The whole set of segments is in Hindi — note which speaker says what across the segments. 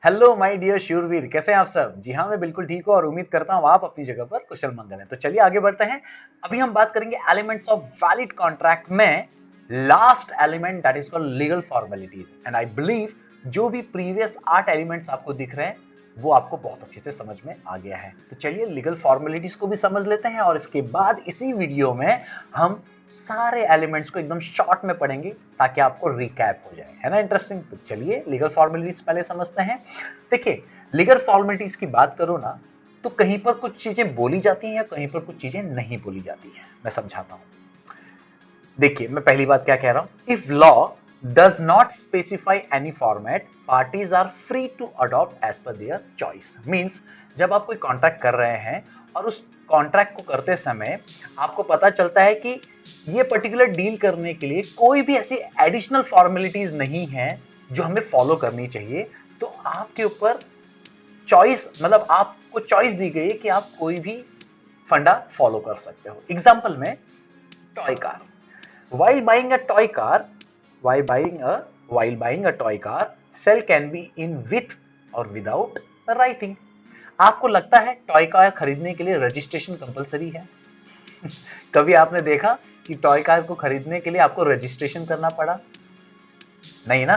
Speaker 1: हेलो माय डियर शूरवीर, कैसे हैं आप सब। जी हाँ, मैं बिल्कुल ठीक हूँ और उम्मीद करता हूँ आप अपनी जगह पर कुशल मंगल हैं। तो चलिए आगे बढ़ते हैं। अभी हम बात करेंगे एलिमेंट्स ऑफ वैलिड कॉन्ट्रैक्ट में last element that is called legal formalities. And I believe जो भी प्रीवियस 8 एलिमेंट्स आपको दिख रहे हैं वो आपको बहुत अच्छे से समझ में आ गया है। तो चलिए लीगल फॉर्मेलिटीज को भी समझ लेते हैं और इसके बाद इसी वीडियो में हम सारे एलिमेंट्स को एकदम शॉर्ट में पढ़ेंगे ताकि आपको रिकैप हो जाए, है ना इंटरेस्टिंग। तो चलिए लीगल फॉर्मेलिटीज पहले समझते हैं। देखिए, लीगल फॉर्मेलिटीज की बात करो ना तो कहीं पर कुछ चीजें बोली जाती हैं या कहीं पर कुछ चीजें नहीं बोली जाती हैं। मैं समझाता हूं। देखिए, मैं पहली बात क्या कह रहा हूं। If law does not specify any format, parties are free to adopt as per their choice. Means जब आप कोई कॉन्ट्रैक्ट कर रहे हैं और उस कॉन्ट्रैक्ट को करते समय आपको पता चलता है कि ये पर्टिकुलर डील करने के लिए कोई भी ऐसी एडिशनल फॉर्मेलिटीज नहीं है जो हमें फॉलो करनी चाहिए, तो आपके ऊपर चॉइस, मतलब आपको चॉइस दी गई है कि आप कोई भी फंडा फॉलो कर सकते हो। एग्जाम्पल में toy car. While buying a toy car, while buying a toy car, sell can be in with or without writing. आपको लगता है टॉय कार खरीदने के लिए रजिस्ट्रेशन कंपलसरी है? कभी आपने देखा कि टॉय कार को खरीदने के लिए आपको रजिस्ट्रेशन करना पड़ा? नहीं ना।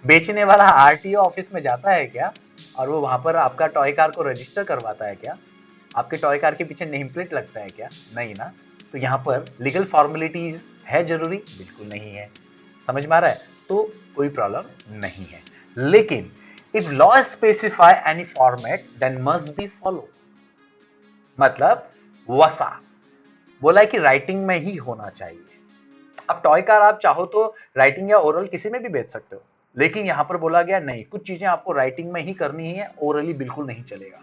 Speaker 1: बेचने वाला आरटीओ ऑफिस में जाता है क्या और वो वहां पर आपका टॉय कार को रजिस्टर करवाता है क्या? आपके टॉय कार के पीछे नेम प्लेट लगता है क्या? नहीं ना। तो यहाँ पर लीगल फॉर्मेलिटीज है जरूरी? बिल्कुल नहीं है। समझ में आ रहा है? तो कोई प्रॉब्लम नहीं है। लेकिन if law specify any format then must be follow. मतलब वसा बोला है कि राइटिंग में ही होना चाहिए। अब टॉय कार आप चाहो तो राइटिंग या ओरल किसी में भी बेच सकते हो, लेकिन यहां पर बोला गया नहीं, कुछ चीजें आपको राइटिंग में ही करनी है, ओरली बिल्कुल नहीं चलेगा।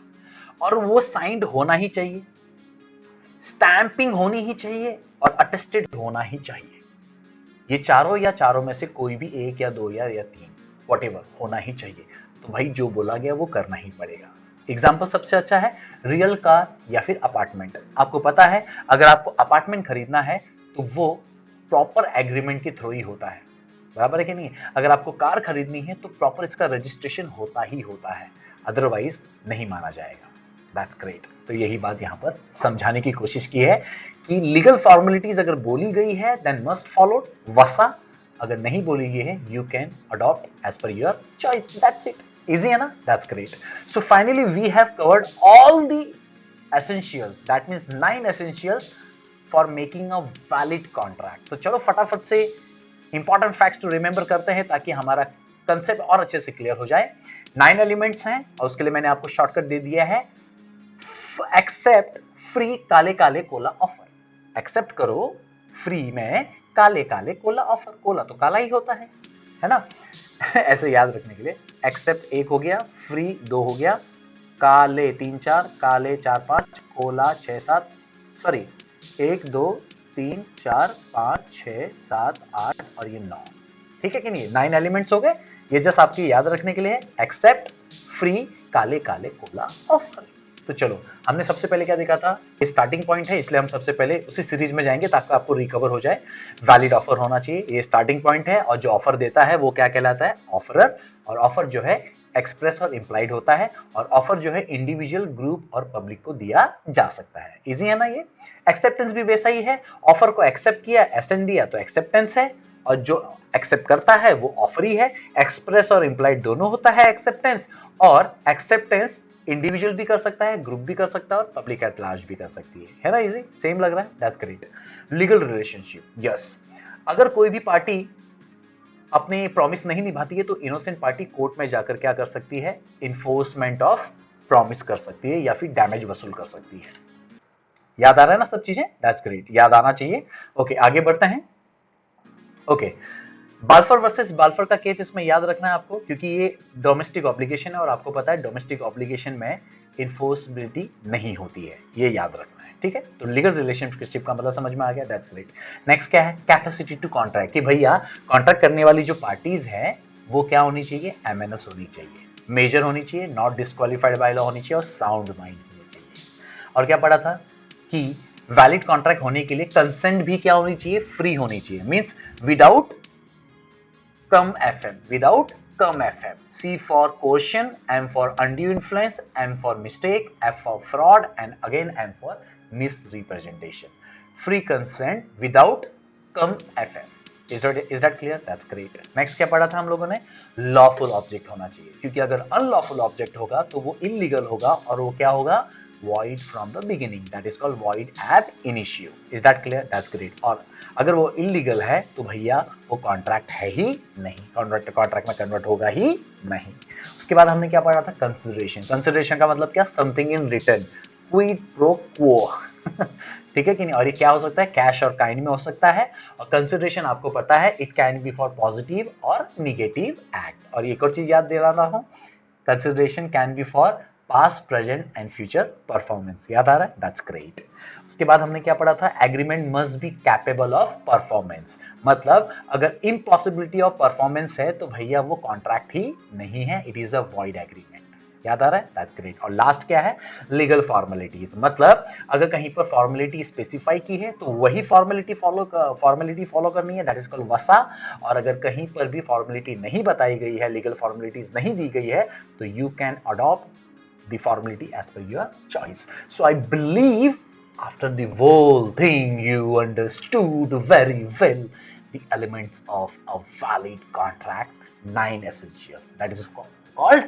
Speaker 1: और वो साइंड होना ही चाहिए, स्टैंपिंग होनी ही चाहिए और अटेस्टेड होना ही चाहिए। ये चारों या चारों में से कोई भी एक या दो या तीन, व्हाटएवर होना ही चाहिए। तो भाई जो बोला गया वो करना ही पड़ेगा। एग्जाम्पल सबसे अच्छा है रियल कार या फिर अपार्टमेंट। आपको पता है अगर आपको अपार्टमेंट खरीदना है तो वो प्रॉपर एग्रीमेंट के थ्रू ही होता है, बराबर है कि नहीं। अगर आपको कार खरीदनी है तो प्रॉपर इसका रजिस्ट्रेशन होता ही होता है, अदरवाइज नहीं माना जाएगा। That's great. तो यही बात यहाँ पर समझाने की कोशिश की है कि लीगल फॉर्मेलिटीज अगर बोली गई है देन मस्ट फॉलोड, वसा। अगर नहीं बोली गई है you can adopt as per your choice. That's it. Easy है ना? That's great. So finally we have covered all the essentials, that means 9 essentials for making a valid contract। तो चलो फटाफट से इंपॉर्टेंट फैक्ट्स टू रिमेंबर करते हैं ताकि हमारा कंसेप्ट और अच्छे से क्लियर हो जाए। 9 एलिमेंट्स हैं और उसके लिए मैंने आपको शॉर्टकट दे दिया है, एक्सेप्ट फ्री काले काले कोला ऑफर। एक्सेप्ट करो फ्री में काले काले कोला ऑफर। कोला तो काला ही होता है ना। ऐसे याद रखने के लिए एक्सेप्ट 1 हो गया, फ्री 2 हो गया, काले 3 4, काले 4 5, कोला 6 7, सॉरी 1 2 3 4 5 6 7 8 और ये 9। ठीक है कि नहीं? 9 एलिमेंट्स हो गए। ये जस्ट आपकी याद रखने के लिए, एक्सेप्ट फ्री काले काले कोला ऑफर। तो चलो, हमने सबसे पहले क्या देखा था, ये स्टार्टिंग पॉइंट है इसलिए हम सबसे पहले उसी सीरीज में जाएंगे ताकि आपको रिकवर हो जाए। वैलिड ऑफर होना चाहिए, ये स्टार्टिंग पॉइंट है। और जो ऑफर देता है वो क्या कहलाता है? ऑफरर। और ऑफर जो है एक्सप्रेस और इंप्लाइड होता है। और ऑफर जो है इंडिविजुअल, ग्रुप और पब्लिक को दिया जा सकता है। इजी है ना ये। एक्सेप्टेंस भी वैसा ही है। ऑफर को एक्सेप्ट किया, एसएन दिया तो एक्सेप्टेंस है, और जो एक्सेप्ट करता है वो ऑफर ही है। एक्सप्रेस और इंप्लाइड दोनों होता है एक्सेप्टेंस। और एक्सेप्टेंस इंडिविजुअल भी कर सकता है, ग्रुप भी कर सकता है और पब्लिक एट लार्ज भी कर सकती है ना। इजी, सेम लग रहा है? That's great. Legal relationship, yes. अगर कोई भी पार्टी अपने प्रॉमिस नहीं निभाती है तो इनोसेंट पार्टी कोर्ट में जाकर क्या कर सकती है? इन्फोर्समेंट ऑफ प्रॉमिस कर सकती है या फिर डैमेज वसूल कर सकती है। याद आ रहा है ना सब चीजें? दैट्स ग्रेट, याद आना चाहिए। ओके, आगे बढ़ते हैं। ओके, बाल्फर वर्सेस बाल्फर का केस इसमें याद रखना है आपको, क्योंकि ये डोमेस्टिक ऑब्लिगेशन है और आपको पता है डोमेस्टिक ऑब्लिगेशन में इन्फोर्सबिलिटी नहीं होती है, ये याद रखना है। ठीक है, तो लीगल रिलेशनशिप का मतलब समझ में आ गया। That's great. नेक्स्ट क्या है? कैपेसिटी टू कॉन्ट्रैक्ट, कि भैया कॉन्ट्रैक्ट करने वाली जो पार्टीज है वो क्या होनी चाहिए? एमएनएस होनी चाहिए, मेजर होनी चाहिए, नॉट डिस्क्वालिफाइड बाय लॉ होनी चाहिए और साउंड माइंड होनी चाहिए। और क्या पढ़ा था कि वैलिड कॉन्ट्रैक्ट होने के लिए कंसेंट भी क्या होनी चाहिए? फ्री होनी चाहिए। Means without come FM, without come FM. C for coercion, M for undue influence, M for mistake, F for fraud, and again M for misrepresentation. Free consent without come FM. Is that clear? That's great. Next क्या पढ़ा था हम लोगों ने? Lawful object होना चाहिए, क्योंकि अगर unlawful object होगा तो वो illegal होगा और वो क्या होगा? Void from the beginning. That is called void ab initio. Is that clear? That's great. और अगर वो illegal है तो भैया वो contract है ही नहीं, contract में convert होगा ही नहीं. उसके बाद हमने क्या पढ़ा था? Consideration. Consideration का मतलब क्या? Something in return. Quid pro quo. ठीक है कि नहीं? और ये क्या हो सकता है? कैश और काइंड में हो सकता है. और कंसिडरेशन आपको पता है, it can be for positive और निगेटिव एक्ट. और एक और चीज याद दे रहा हूं, consideration can be for past, present and future performance. याद आ रहा है? That's great. उसके बाद हमने क्या पढ़ा था? Agreement must be capable of performance. मतलब अगर इम्पॉसिबिलिटी ऑफ परफॉर्मेंस है तो भैया वो कॉन्ट्रैक्ट ही नहीं है, it is a void agreement. याद आ रहा है? That's great. और लास्ट क्या है? Legal formalities. मतलब अगर कहीं पर फॉर्मेलिटी स्पेसिफाई की है तो वही फॉर्मेलिटी फॉलो करनी है, दैट इज कॉल्ड वसा. और अगर कहीं पर भी फॉर्मेलिटी नहीं बताई गई है, लीगल फॉर्मेलिटीज नहीं दी गई है, तो you can adopt the formality as per your choice. So I believe after the whole thing you understood very well the elements of a valid contract, 9 essentials. That is called,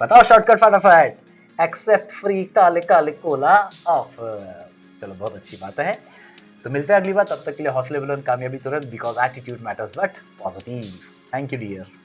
Speaker 1: बताओ शॉर्टकट फटाफट, एक्सेप्ट फ्री काले काले कोला ऑफर. चलो बहुत अच्छी बात है. तो मिलते हैं अगली बार, तब तक के लिए हौसले बुलंद, कामयाबी तुरंत, because attitude matters but positive. Thank you dear.